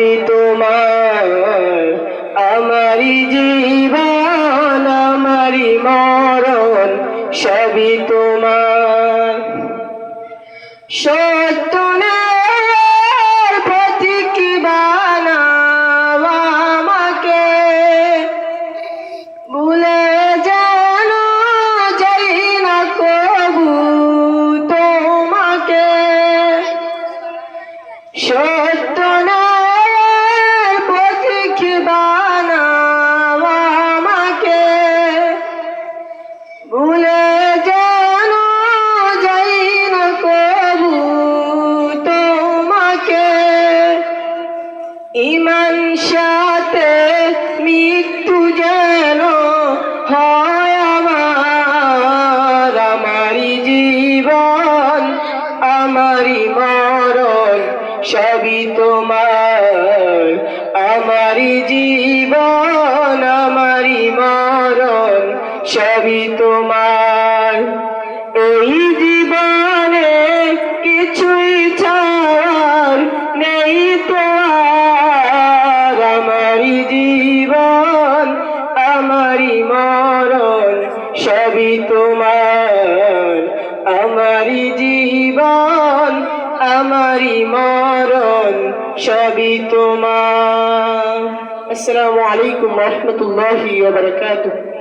সবই তোমার, আমারি জীবন আমারি মরণ সবই তোমার। সত্য ন্যায়ের প্রতীক বানাও আমাকে, ভুলে যেন যাই না কবু তোমাকে। সত্য ন্যায়ের প্রতীক বানাও আমাকে, ভুলে যেন যাই না কবু তোমাকে। ঈমান সাথে মৃত্যু যেন হয় আমার, আমারি জীবন আমারি মরণ সবই তোমার, আমারি জীবন আমারি মরণ সবই তোমার। এই জীবনে কিছুই ছাড়ার নেই তো আর, আমারি জীবন আমারি মরণ সবই তোমার, আমারি জীবন আমারি মরণ সবই তোমার। আসসালামু আলাইকুম ওয়া রাহমাতুল্লাহি ওয়া বারাকাতুহু।